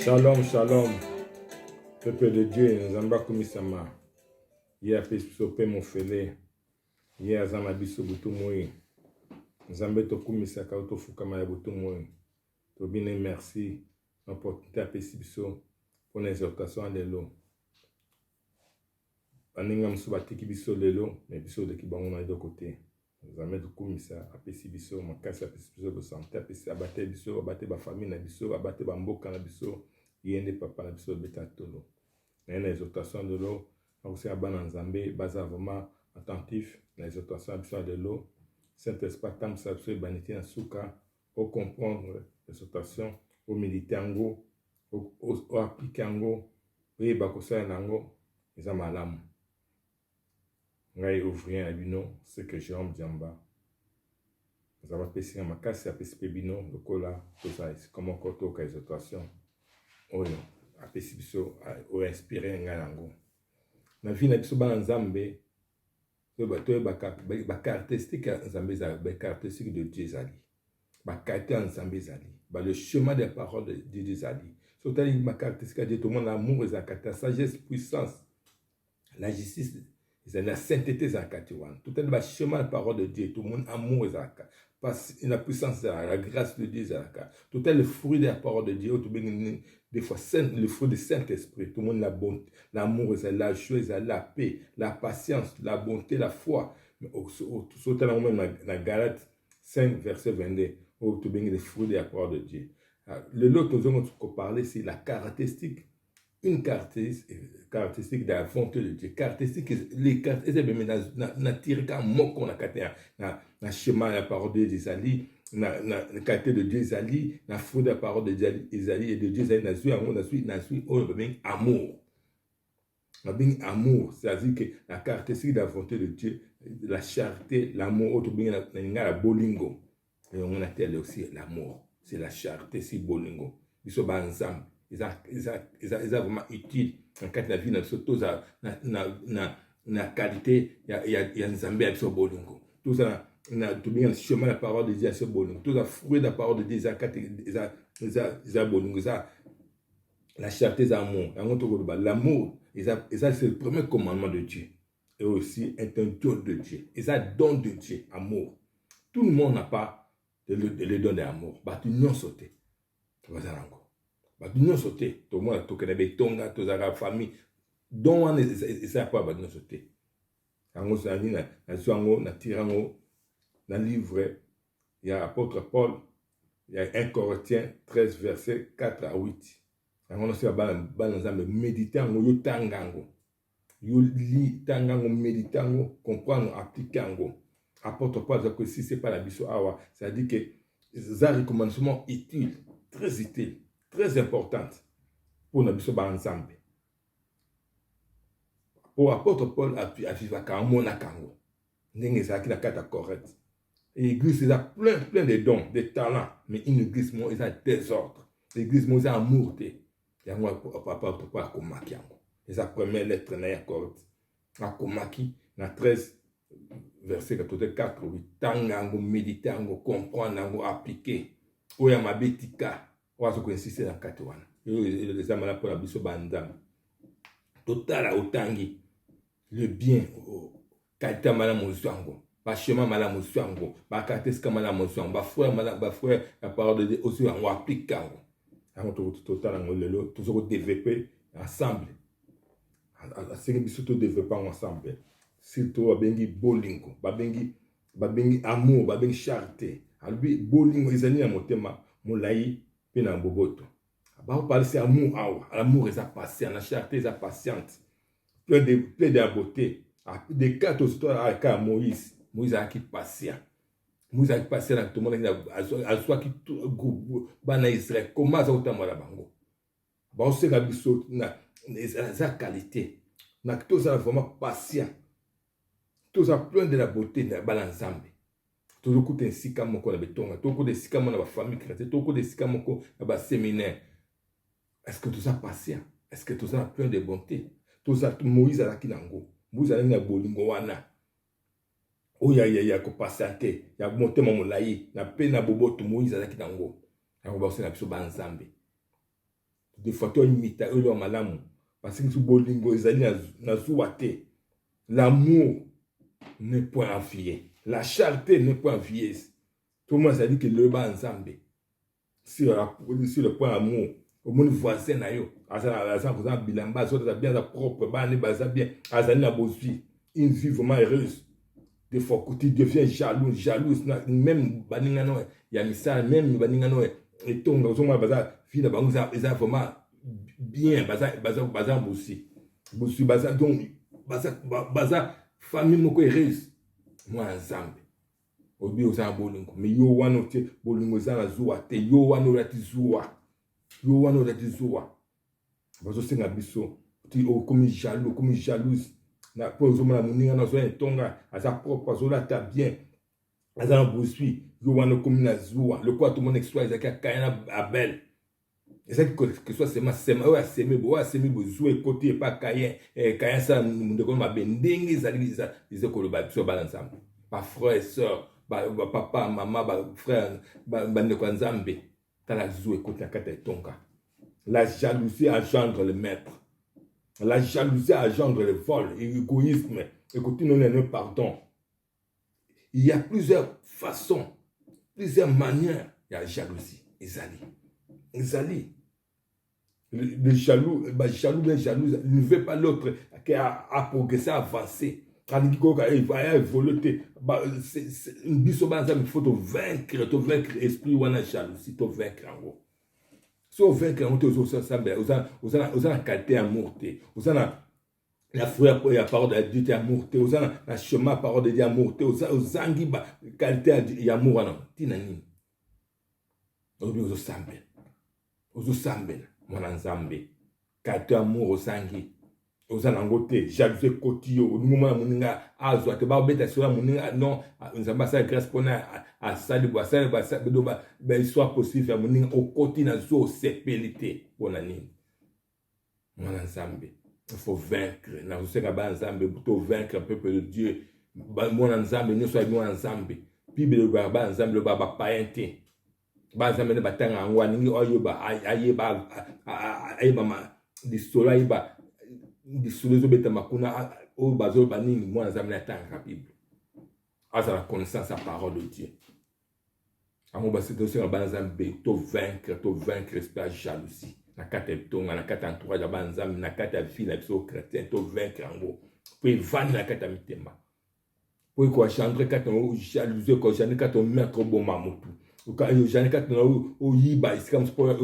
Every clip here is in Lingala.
Shalom, shalom, peuple de Dieu, Nzamba Kumisama. Hier, Pessope Mofele. Hier, Zama Biso Butumoi. Nzambe Tokumisa Kauto Fukama ya Butumoi. Tobine merci. L'opportunité à Pesibiso pour l'exhortation de l'eau. Paninga Msubatiki Biso Lelo, mais Biso de Kibangona de côté. Nzambe Tokumisa à Pesibiso, Makasa Pesibiso de santé, à Pesi abate Biso, abate ba famille na Biso, abate ba mboka na Biso. Yende papa na biso beta tolo. Na exhortation de l'eau, aussi à ban Nzambe, basa vraiment attentif na exhortation biso de l'eau. Saint-Esprit tam sa biso banité na suka, au comprendre l'exhortation, au méditer ango, au appliquer ango, et bakosa nango, eza malamu. Ngai ouvrier na bino, c'est que Jérôme Diamba. Nous avons pesé ma casse à pesé bino, le cola, tout ça, c'est comme un coteau ka exhortation. Oyo apesi biso o inspiré ngango na vie na biso ba Nzambe to ba caractéristique Nzambe za ba caractéristique de Dieu zali ba caractère Nzambe zali ba le chemin des paroles de Dieu zali so tali ma caractéristique de tout le monde l'amour et la sagesse puissance la justice la sainteté za katiwan tout le chemin des paroles de Dieu tout le monde amour et la puissance, la grâce de Dieu, tout est le fruit de la parole de Dieu, des fois le fruit du Saint-Esprit, tout le monde la bonté, l'amour, la joie, la paix, la patience, la bonté, la foi. Tout ça, dans Galates 5, verset 22, où tout le fruit de la parole de Dieu. Le lot que nous allons parler, c'est la caractéristique, une caractéristique de la volonté de Dieu. Caractéristique, les caractéristiques, na tirika moko na katea na chemin la parole de Dieu ali na qualité de Dieu ali na fruit de la parole de Dieu ali et de Dieu ali na suis amour. Na bien amour, c'est-à-dire que la caractéristique de la volonté de Dieu, la charité, l'amour, autre bien la bolingo. Et on a tel aussi l'amour, c'est la charité, c'est bolingo. Ils sont ensemble. Ils sont vraiment utiles. En cas de vie, na qualité, il y a Nzambe à ce bolingo. Tout ça, tout bien le chemin de la parole de Dieu à ce bolingo. Tout ça, fruit de la parole de Dieu, ça bolingo. La charité, c'est l'amour. L'amour, c'est le premier commandement de Dieu. Et aussi, est un don de Dieu. Et ça, don de Dieu, amour. Tout le monde n'a pas le don de l'amour. Bah, tu n'as sauté. Tu vas encore. Badunyo sauté, tout le monde a tout connaît betonga, tout la famille. Donc on est pas badunyo sauté. Ango sani na zuango na tirango na livre il y a apôtre Paul, il y a 1 Corinthiens 13 verset 4 à 8. Ango no se ba Nzambe méditer ango yo tangango. Yo li tangango méditer ango, comprendre, appliquer ango. Apôtre Paul dit que si c'est pas la biso awa, ça dit que ça recommandement utile, très utile. Très importante pour nous ensemble. Pour apôtre Paul a vivre à Mona Kango. N'est-ce pas qu'il a carte correcte. L'église a plein de dons, de talents, mais une église moi il a désordre. L'église moi il a amour. Il y a moi apôtre Paul a komaki ango. Et sa première lettre na correcte. A komaki na 13 verset 4 8 tangango méditer ango comprendre ango appliquer. Oya mabetika. Wazo insisté dans Katuana. Les amala pour la biso bandam. Total otangi. Le bien. Kalita mala mozuango. Ba chemin mala mozuango. Ba kateska mala mozuango. Ba frère la parole de Dieu aussi on applique ango. Ango total ango lelo. Toujours développer ensemble. C'est que biso to développer ensemble. Surtout babengi bolingo. Babengi amour. Babengi charité. Albi bolingo izani na motema. Molai. Puis dans Boboto. On parle de amour, l'amour est patient, la charité est patiente, plein de beauté. Des cas avec Moïse a qui patient. Moïse a qui patient dans tout le monde, à soi qui groupe, dans Israël, comment ça autant la bango. On sait que la qualité, tout ça vraiment patient, tout ça plein de la beauté, de la ensemble. Tout le coup de sika moko na betonga, tout le coup de sika moko na famille chrétienne, tout le coup de sika moko na séminaire. Est-ce que tout ça patient? Est-ce que tout ça a plein de bonté? Tout ça Moïse a la kinango. Moïse a la bolingo wana. Oh ya ko patienter, ya monter mon laï, na pe na boboto Moïse a la kinango. Ya ko ba se na biso ba Nzambe. des fois to imita eux malamu parce que tout bolingo ezali na zuwa te. L'amour n'est point envié, la charité n'est point enviée. Tout le monde ça dit que le bas ensemble sur le point amour au monde voisin na yo asa pour ça bilamba so ça bien sa propre bani ça bien azali na bosui une vie vraiment heureuse. Des fois que tu deviens jalouse même baninga no ya misala même baninga no et tonga ozoma baza vie na bango ça vraiment bien baza bosui baza donc baza famille moko heureuse moi ensemble obi oza bolingo mais yo wana te bolingo za na zuwa te yo wana olati zuwa bazo senga biso ti okomi jalouse na po ozomona moninga na zo etonga aza propre azolata bien aza na bosui yo wana okomi na zuwa le quoi tout mon exploit ezaki akayana abel ezaki que soit sema oyo asemi bo zuwa ekoti epa kayen sala ndeko mabe ndenge ezali koloba biso bana nzambe ba frère et sœur papa maman frère bandeko ya nzambe tala zuwa ekoti na kati ya etonga. La jalousie engendre le maître. La jalousie engendre le vol, l'égoïsme. Écoutez, nous n'avons pardon. Il y a plusieurs façons, plusieurs manières. Il y a la jalousie. Ezali. Le jaloux, jaloux, il ne veut pas l'autre qui a progressé, avancer. Quand il va évoluer, il faut te vaincre l'esprit ou la jalousie, te vaincre en gros. Si on vaincre en gros, vous avez la qualité d'amour, vous avez la foi et la parole de Dieu d'amour, vous avez la chemin parole de Dieu d'amour, vous avez la qualité d'amour. Vous avez mwana nzambe kati amour osangi ozana ngote jalousie kotio ngoma muninga azwa te ba beta sur muninga non nzamba sa grâce pona asali doba ba soit possible muninga okoti na zo sepelité pona nini mwana nzambe il faut vaincre na useka ba nzambe pour vaincre un peuple de Dieu mwana nzambe ne soit mwana nzambe bible ba nzambe ba païen bazamene batanga ngwaningi oyoba ayeba ma disola iba disulezo beta makuna o bazo baningi moi nzamene atanga bible asa la connaissance à parole de Dieu amo basito se banzambe to vaincre esprit jalousie na kata tonga na kata entourage banzambe na kata vie na biso chrétien to vaincre ngo pe vana na kata mitemba po ko chandre kata jalousie ko jani kata mettre bon mamutu j'en ai quatre au yiba c'est comme sport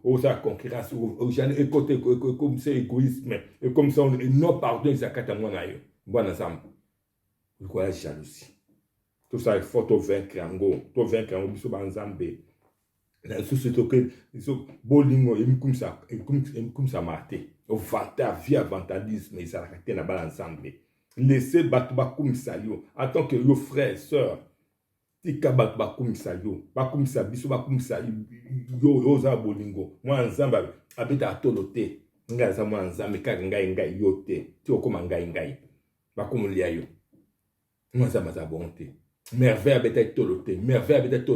ou ça concurrence ou j'en ai côté comme c'est égoïsme et comme ça non pardon ça quatre mois na yo bon ensemble quoi la jalousie tout ça il faut vaincre biso banzambe la société que so bolingo comme ça maté au vanta via vantalisme et ça la na bal ensemble laisser battre comme ça yo attends que yo frère sœur tika bato bakumisa yo bakumisa biso bakumisa yo oza bolingo mwa nzambe abeta atolo te ngai za mwa nzambe kaka ngai yo te ti okoma ngai bakumulia yo mwa nzambe za bonté merveille abeta tolo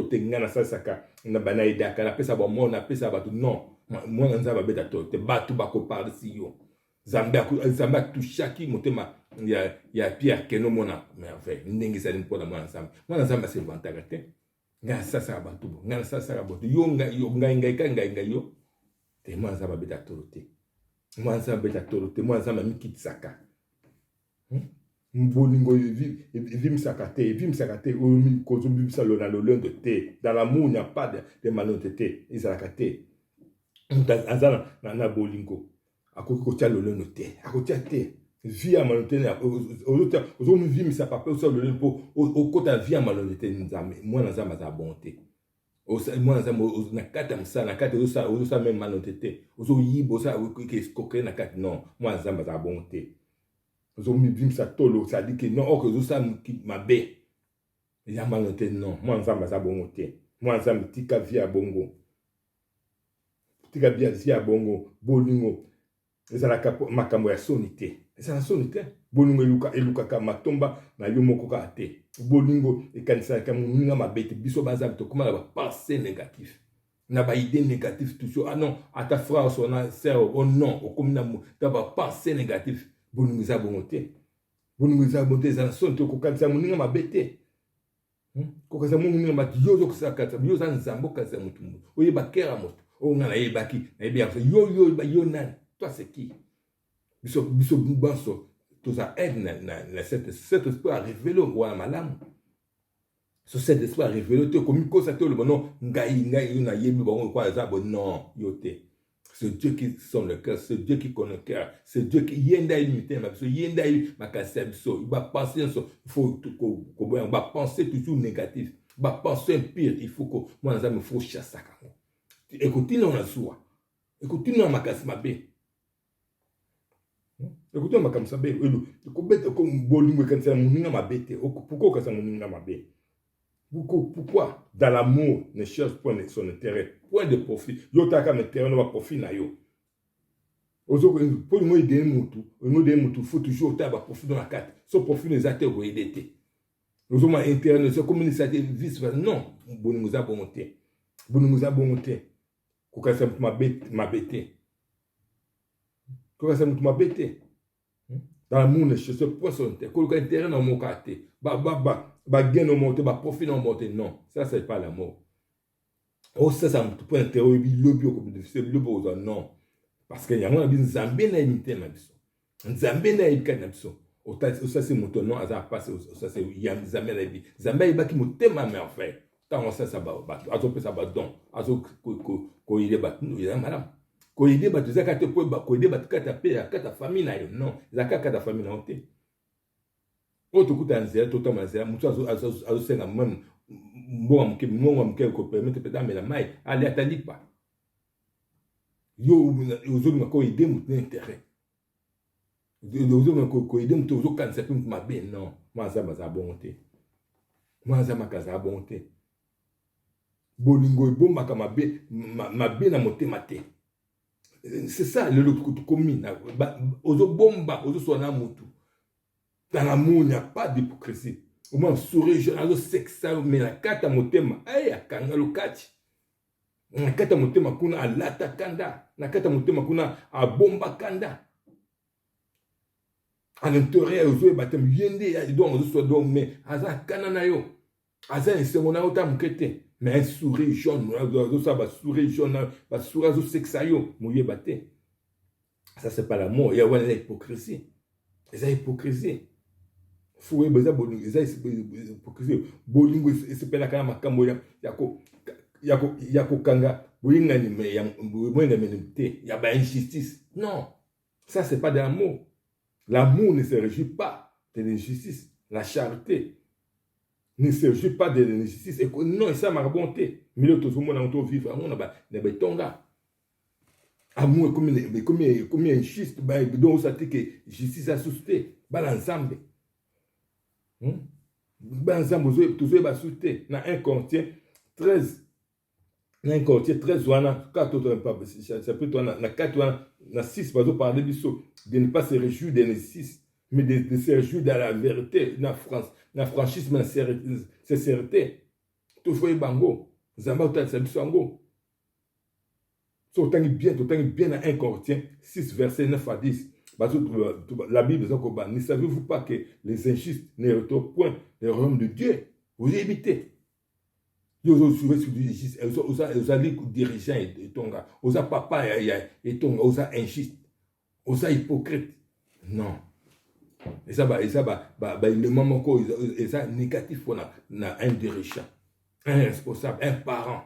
te ngai na sasaka na bana idaka na pesa ba mona pesa bato non mwa nzambe abeta tolo te bato bakoparisi yo nzambe tushaki motema ya Pierre que no mona merveille ndenge ça limpo na mwana nzambe se vantaka te nga sasa bantu nga sasa bantu yo ngai yo te mwana nzambe beta tolote mwana nzambe mikitsaka mbolingo vimsaka te omi kozo bimsa lona lolendo te dans l'amour il n'y a pas de malhonnêteté ezalaka te azana na bolingo akoki kotia lolendo te akotia te vie à malhonnêteté ozomi vimisa papa osa lolendo po okota vie à malhonnêteté nzambe mwana nzambe za bonté mwana nzambe na kati ya mosala na kati ozosa même malhonnêteté ozoyiba osa kokele na kati non mwana nzambe za bonté ozomi vimisa tolo ça dit que non oko ozosa mabe ya malhonnêteté non mwana nzambe za bongo te mwana nzambe tika vie ya bongo tika vie ya bongo bolingo ezalaka makambo ya soni te ezala soni te bolingo elukaka matomba na yo moko kaka te bolingo ekanisaka moninga mabe te biso banzambe tokóma na bapensée négatif n'a pas idée négative toujours. Ah non, à ta frère, son sœur, oh non, au comme tu pas pensée négative. Vous nous avez monté. Vous nous avez monté, ça sonne, tu as ça, mon m'a bêté. Quand ça, mon m'a dit, yo, ça, yo, ça, nzambo, ça, mon tout. Oye, ba, kera, moto. Oh, on a ba qui. Eh bien, yo, nan. Toi, c'est qui? Biso, banso. Tout ça aide, cet esprit à révéler au roi malam. So cet esprit à révéler, comme ça, tu le bon, ngai, na yebi, bon, quoi, ça, bon, non, yote. C'est Dieu qui sonne le cœur, c'est Dieu qui connaît le cœur, c'est Dieu qui yenda limité, yenda il va penser, il faut qu'on va penser toujours négatif, il va penser pire, il faut que moi, il faut chasser. Écoutez, on a soi, écoutez, on a ma casse ma bé. Écoutez, on a ma casse ma bé, comme bolingo, quand c'est mon ma bête, pourquoi c'est mon ma bé? Pourquoi dans l'amour ne cherche point son intérêt, point de profit. Yo taka me terrain no profit na yo. Ozo pour moi aider mutu, faut toujours ta profit dans la carte. So profit les acteurs vous aider. Ozo ma intérêt c'est comme initiative vice versa. Non, boni nous a bonté. Boni nous a bonté. Koka ça ma bête. Koka ça ma bête. Dans l'amour ne cherche point son intérêt. Koka intérêt dans mon carte. Gain au monté, profit au monté. Non, ça c'est pas l'amour. Oh, ça me peut interroger le bio comme c'est le beau non. Parce qu'il y a un bin Zambé na imité na biso. Zambé na ibika na biso. Ça c'est mon nom, ça passe, ça c'est Yam Zambé na ibi. Zambé iba ki motema mais en fait. Tant ça ba. Azo pe ça ba don. Azo ko ide ba nous ya madame. Ko ide ba tuzaka te po ba ko ide ba kata pe kata famille na yo. Non, zaka kata famille na onté. Autre coup d'anzère, tout le temps, mutu azo senga même moi ko permettre peut-être mais la maille allez attendez pas. Yo ozo ko aider mutu intérêt. Ozo ko aider mutu ozo kan c'est ma bien non. Moi ça ma bonté. Moi ça ma casa bonté. Bolingo bomba kama ma bien na motema te. C'est ça le coup commis ozo bomba ozo sona mutu. Dans l'amour, il n'y a pas d'hypocrisie. Au moins, sourire, je n'ai sexe, mais la carte à motema, aïe, à kanga le kati. La carte à motema, kuna à lata kanda. La carte à motema, kuna à bomba kanda. À l'intérieur, aux yeux, batem, yende, donc, aux yeux, mais, aza kanana yo. Aza, c'est mon autre mukete. Mais un sourire jaune, ça, sourire jaune, sourire, sexe, yo, mouillé, baté. Ça, c'est pas l'amour. Il y a une hypocrisie. Il y a une hypocrisie. Foué beza bolingo eza hypocrisie bolingo esepela kana makambo yako kanga boyingani me ya boyingani te ya ba injustice. Non, ça c'est pas de l'amour. L'amour ne se réjouit pas de l'injustice. La charité ne se réjouit pas de l'injustice. Et non, ça ma bonté. Mais le tout le monde on vivre amour na ba tonga. Amour comme injuste ba donc ça te que justice a susté ba l'ensemble. Ensemble tous va souter dans 1 Corinthiens 13 dans 1 Corinthiens 13 wana 4 pas chapitre na 4 wana na 6 va parler du saut de ne pas se réjouir de l'injustice mais de se réjouir de la vérité na franchise na sincérité tout faut bango zamba uta bisango so tangi bien dans 1 Corinthiens 6 verset 9 à 10. La Bible dit, ne savez-vous pas que les injustes ne retournent point le royaume de Dieu? Vous évitez. Vous avez dirigeants et tonga, vous avez papa et tonga, vous avez injuste, vous avez hypocrite. Non. Et ça, le moment où ils sont négatifs pour un dirigeant, un responsable, un parent.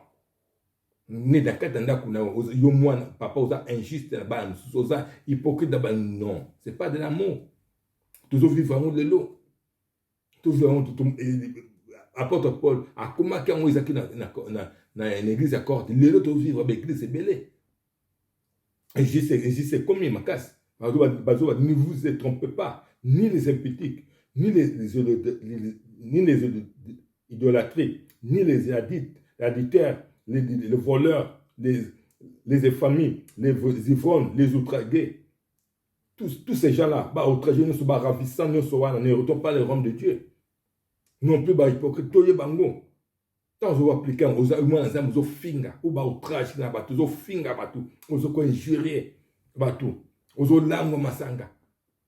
Ne dakatanda kuna yo mwana papa oza injuste na ba oza hypocrite na ba non c'est pas de l'amour toujours vivre amour de l'eau toujours apôtre Paul a comment quand ils aki na une église à corte le toujours vivre avec l'église belé et c'est comme il makas ne vous trompez pas ni les impudiques ni les idolâtries ni les addicteurs les voleurs, les infamés, les ivrognes, les outragués, tous ces gens-là, outragés, ne sont pas ravissants, ne retournent pas le royaume de Dieu. Non plus, hypocrite, toye bango. tant vous appliquez aux arguments ensemble aux finga ou au trash na batu aux finga batu aux ko injurier batu aux lango masanga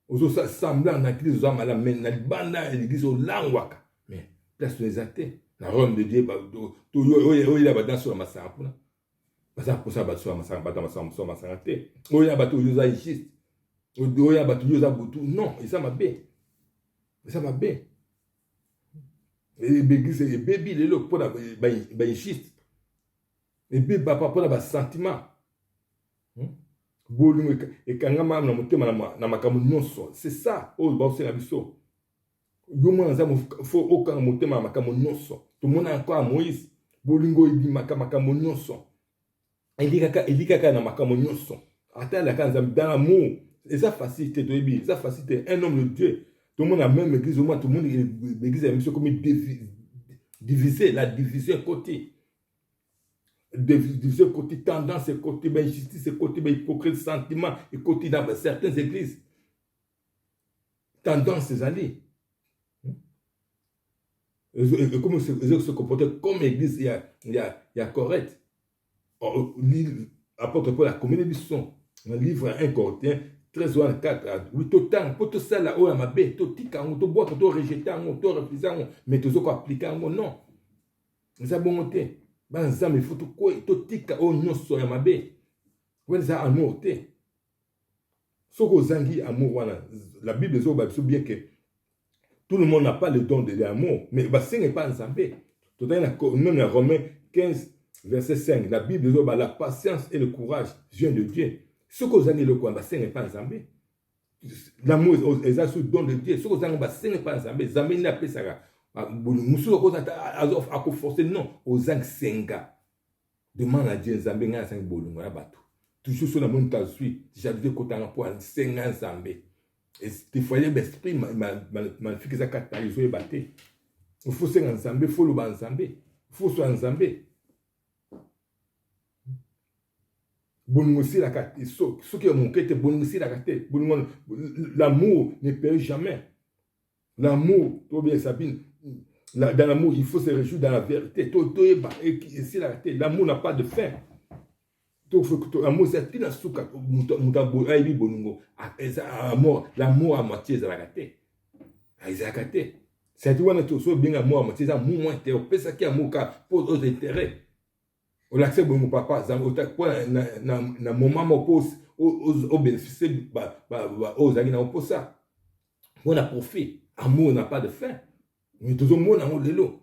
aux semblant na crise aux mala men na banda l'église au langwaka mais place les athées na Rome de Dieu to yo ya ba dans sur masanga puna basa pour ça ba sur masanga ba dans masanga te o ya batu yo za injuste o ya batu yo za butu non et ça m'a bé et l'église est baby les lots pour la injuste et puis papa pour la sentiment bolingo et kangama na motema na makambo nyonso c'est ça o ba osela biso yo mwana za fo okanga motema na makambo nyonso to mona encore Moïse bolingo ibi makambo nyonso elikaka na makambo nyonso atala kanza dans l'amour et ça facilité to ibi ça facilité un homme de Dieu tout le monde a même église au moins tout le monde l'église est comme divisé la division côté de ce côté tendance, ce côté injustice, ce côté hypocrite, sentiment, et côté dans certaines églises. Tendance, c'est aller. Et comment se comporter comme église, il y a correct. Apôtre Paul a commis des son. Un livre 1 Corinthiens 13, 4, oui, tout le temps, pour tout ça, là, où ma bête, tout tika, tout bois, tout rejeter, tout refuser, mais tout ce qu'on applique, non. C'est bon, banzambe il faut tout tika o nyonso ya mabe wala za amour te soko zangi amour wana la Bible zo ba bien que tout le monde n'a pas le don de l'amour mais ba c'est pas nzambe tout dans la Romains 15 verset 5 la Bible zo ba la patience et le courage vient de Dieu soko zangi le quoi ba c'est pas nzambe l'amour est un don de Dieu soko zangi ba c'est pas nzambe nzambe n'a pas ça musuka koza azof akoforcer non aux senga demande à Dieu nzambe nga sang bolungo na bato toujours sur la monde tasui j'avais kotanga pour senga nzambe et des fois l'esprit magnifique ça katali zo baté il faut senga nzambe faut le nzambe faut so nzambe bolungo si la kate so qui est mon kete bolungo si la kate bolungo l'amour ne périt jamais l'amour toi bien Sabine dans l'amour, il faut se réjouir dans la vérité. L'amour n'a pas de fin. L'amour, c'est tout l'amour à moitié, c'est la gâté. C'est tout bien amour à moitié, c'est amour moins intérêt. On peut ça qui amour pose aux intérêts. On l'accepte mon papa, na moment on pose aux bénéfices, aux amis, on pose ça. On a profit. Amour n'a pas de fin. Mais tout le monde a un lelo.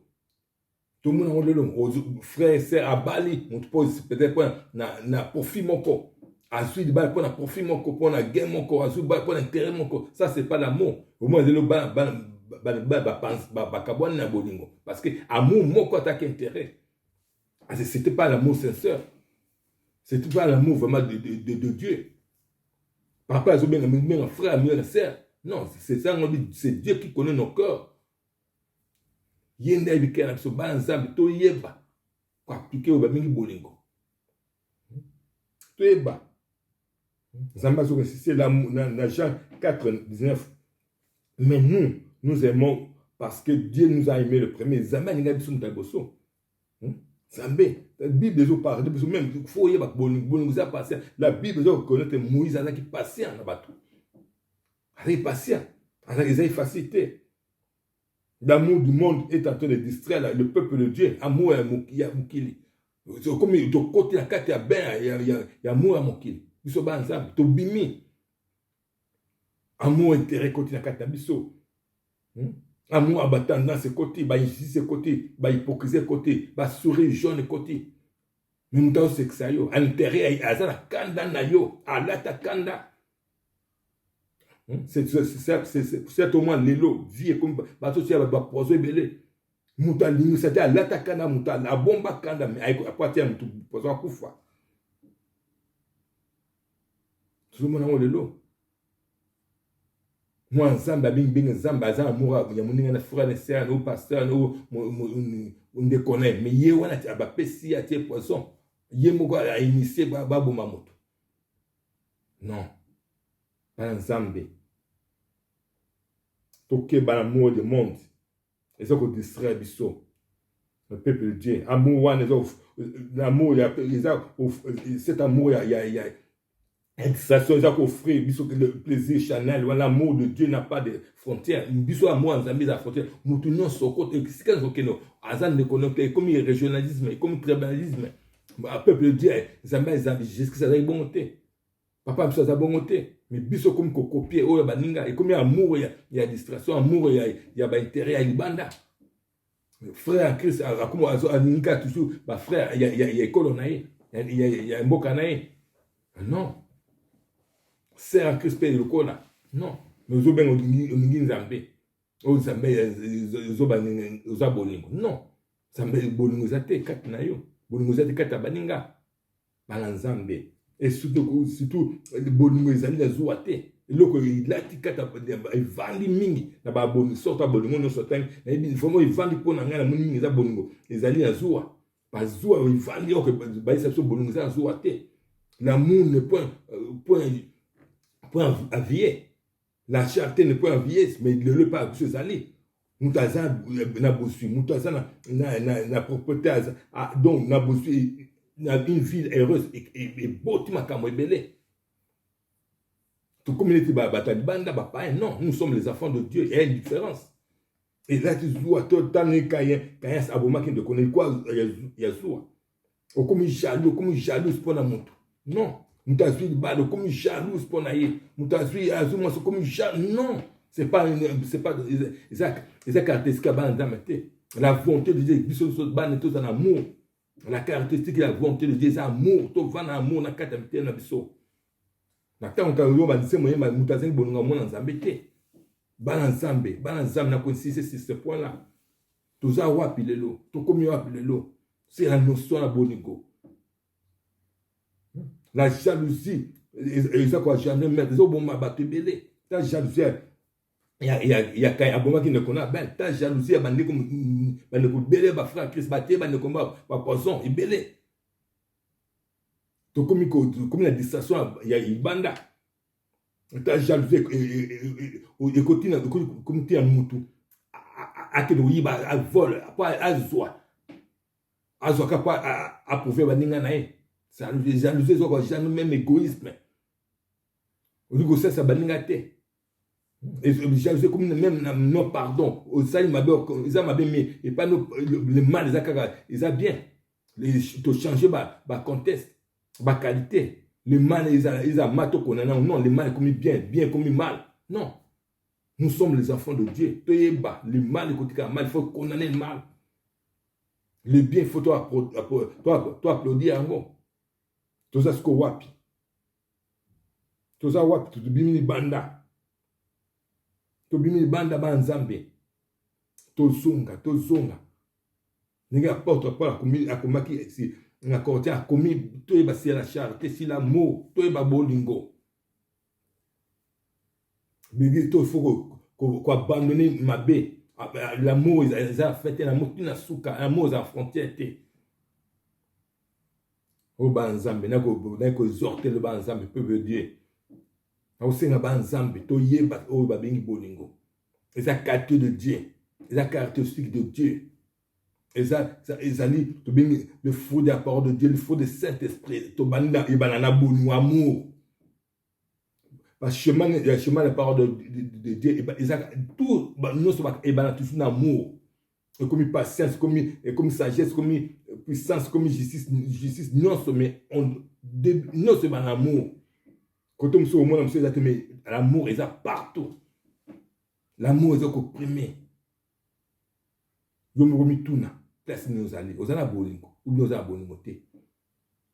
Tout le monde a un lelo. Frère et sœur à Bali, on te pose peut-être na profit mon corps. Ensuite, pour na profit mon corps, pour na gain mon corps, ensuite pour intérêt mon corps. Ça c'est pas l'amour. Au moins le kabouane na bolingo. Parce que amour mon corps t'as qu'intérêt. C'était pas l'amour sincère. C'était pas l'amour vraiment de Dieu. Papa, un frère, une sœur. Non, c'est ça, c'est Dieu qui connaît nos cœurs. Yenda ibikana so banzambe to yeba kwa appliquer au bamingi bolingo to yeba zamba so c'est la Jean 4:19 mais nous aimons parce que Dieu nous a aimé le premier zamba ninga biso mutagoso Zambé la Bible zo parle de même faut yeba bolingo ça patient la Bible zo connaître Moïse qui patient na bato avec patient avec des facilité. L'amour du monde est en train de distraire le peuple de Dieu. Amour à Moukili. Comme il y a côté la carte, il y a amour à Moukili. Ils sont ensemble. Tu bimi. Amour intérêt côté la carte, biso. Amour à tendance côté, injustice côté, hypocrisie côté, sourire jaune côté. Mais nous avons que ça yo. Intérêt à la kanda na yo, à la kanda. C'est au moins l'élo, vie comme bateau si va poser belé. Muta lingu c'était à l'attaquana muta la bomba kanda mais à partir mutu poser kufa. Tout le monde a l'élo. Moi ensemble bing zamba za amour ya muninga na frère na sœur no pasteur no on déconne mais yé wana ba pesi à tie poisson. Yé moko a initié ba boma moto. Non. Pas ensemble. Toke ba l'amour du monde et ça qu'on distrait biso le peuple de Dieu. Amour, l'amour, cet amour, il y a distraction, il y a offrir, le plaisir chanel, l'amour de Dieu n'a pas de frontières. Biso amour en Zambie, la frontière. Nous tenons sur côté, c'est quand on connaît, Azan ne connaît pas, comme le régionalisme, comme le tribalisme. Le peuple de Dieu, Zambie, jusqu'à ça, il y a bonté. Papa, ça a bonté. Mais biso comme copier, oh, baninga, et comme il y a amour, il y a distraction, amour, il y a intérêt, il y a libanda. Frère Christ, comme Aninga, toujours, frère, il y a école, il y a un beau canaï. Non. Sert à Christ le kona. Non. Nous avons un Zambé. Au Zambé, nous avons bolingo. Non. Zambé, bolingo zate kat na yo. Bolingo zate kat abaninga. Balan Zambé. Et surtout, bolingo zali la zouate. Loko ilati kata vandi mingi na ba bolingo sorta bolingo no sorta na ibi fomo vandi pona ngana mingi za bolingo ezali na zoua ba zoua vandi ok ba isa so bolingo za zoua te. L'amour ne point avier. La charité ne peut envier, mais le pas ce zali. Mutaza na bossu, mutaza na propreté donc na bossu na une ville heureuse et beau tu makamo belé. Tout communauté banda bapa non, nous sommes les enfants de Dieu, il y a une différence. Et là tu dois t'amener kayen aboma qui ne connaît quoi Yeshua. Au comme jaloux pour la montre. Non. Mutazui bado comme jalouse pour naïe. Mutazui azuma comme jalouse. Non, c'est pas Isaac caractéristique la volonté de Dieu, biso ban tout en amour. La caractéristique de la volonté de Dieu, c'est amour. Tout va dans amour na katamité na biso. Na tant que yo ba dise moyen mutazui bonga mona nzambete. Ban nzambe na consiste sur ce point là. Tout ça wapi lelo, tout comme wapi lelo. C'est la notion de bonigo. La jalousie, ça quoi, jamais mettre des oboma battu belé. Ta jalousie, il y a un aboma qui ne connaît pas. Ta jalousie, il y a un belé, ba frère Christ batté, ba ne combat, ba poison, il belé. To comme la distraction, il y a une banda. Ta jalousie, et continue, comme tu as moutou. A que nous y va, à vol, à zoa. À zoa, à prouver, ba ninga nae. Ça nous jalousie, ça nous même égoïsme. Au niveau ça, ça baninga te. Et jalousie comme même non pardon. Au ça il m'a bien et pas le mal ils a bien. Les to changer ba contexte, ba qualité. Le mal ils a mato qu'on non, le mal comme bien comme mal. Non. Nous sommes les enfants de Dieu. Toyeba, le mal côté mal, il faut condamner le mal. Le bien, il faut toi applaudir en mot. Toza sko wapi. Toza wapi tubimini banda. Tubimini banda ba nzambe. Tozonga. Ninga porte pas akomaki si na côté akomi toyeba si la charité si l'amour toyeba bolingo. Bigi to faut ko abandonner mabe. L'amour ils a fait l'amour na suka, l'amour en frontière té. Au banzambe na ko zorte le banzambe peuple Dieu au senga banzambe to yeba o ba bengi bolingo eza caractère de Dieu eza caractéristique de Dieu eza ali to bengi le fruit de la parole de Dieu le fruit du Saint-Esprit to banda ibanana bonu amour parce chemin de la parole de Dieu eza tout nous sommes ibana tout amour comme patience, comme sagesse, comme puissance, comme justice, non mais non c'est l'amour. Quand on se au monde, mais l'amour est là partout. L'amour est comprimé. Yo mo mi tuna, place nous aller, ozana bolingo, ou bien ozana bolingo te.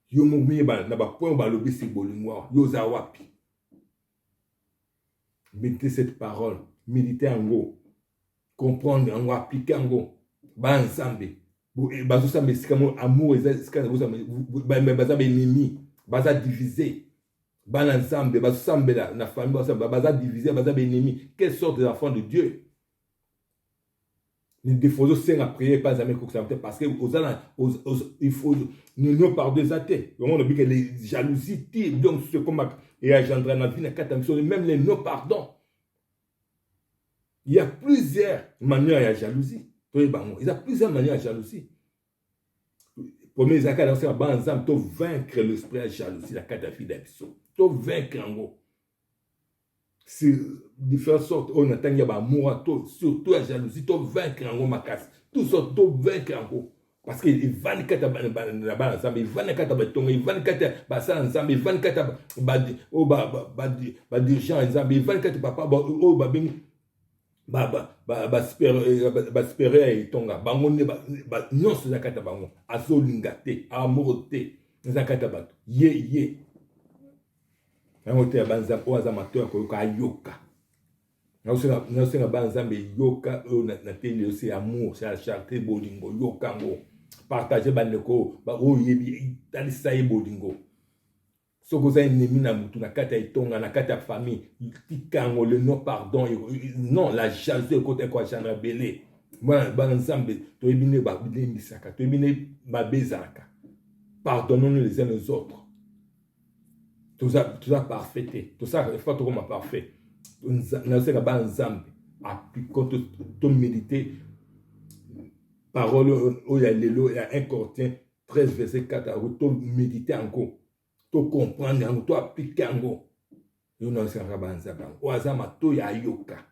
Yo mo mi ba na ba point ba lobi si bolingo, yo za wapi. Mettez cette parole, méditez en gros. Comprendre en appliquer en gros ba ensemble bazo ça mais comme amour ezaka baza ennemi baza diviser ba ensemble bazo sambela na famille baza diviser baza ennemi quelle sorte d'enfant de Dieu les défauts c'est à prier pas jamais parce que il faut nous pardonner ça te on dit que les jalousies donc ce comme et engendre dans vie na katamso même les non pardon. Il y a plusieurs manières à la jalousie. Il y a plusieurs manières à la jalousie. Premier zakata aussi ba nzambe to vaincre l'esprit de jalousie la kata fi d'abso. To vaincre ngo. C'est différentes sortes on attend ya ba amour to surtout la jalousie to vaincre ngo makasi. Tout ça to vaincre ngo. Parce que il va ne kata ba nzambe, il va ne kata ba tonga, il va ne kata ba sa nzambe, il va ne kata ba dirigeant nzambe, il va ne kata papa o ba bing spérer itonga bango ne ba nyonso zakata bango azolinga te amour te zakata bato ye yango te banza o azamato ko ayoka naosenga banzambe yoka na tele aussi amour c'est la charité bolingo yoka ngo partager bandeko ba o yebi talisa ye bolingo soko za ennemi na mutu na kata itonga na kata famille tikango le non pardon non la jalousie côté quoi j'en belé moi banzambe to ebine ba bilemisaka to ebine ba bezaka pardonnons-nous les uns les autres tout ça parfait tout ça il faut comme parfait na seka banzambe appliquons to méditer parole au ya lelo ya 1 Corinthiens 13 verset 4 to méditer encore to comprendre to appliquer ngo yo na saka banzambe o azama to ya yoka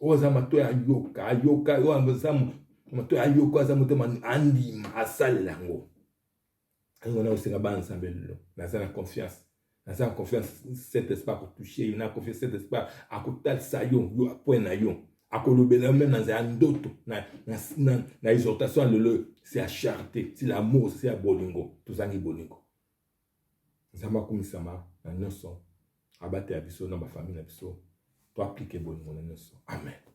o azama to ya yoka o azama to ya yoka azama to andi asala ngo ngo na saka banzambe lo na sana confiance na confiance cet espoir pour toucher na confiance cet espoir akotal sayon yo point na yo akolobela même dans un ndoto na exhortation le c'est la charité c'est l'amour c'est la bolingo tout ça ngi bolingo nzamba kumisama na nyonso abate ya biso na ba famille na biso to appliquer bolingo na nyonso amen.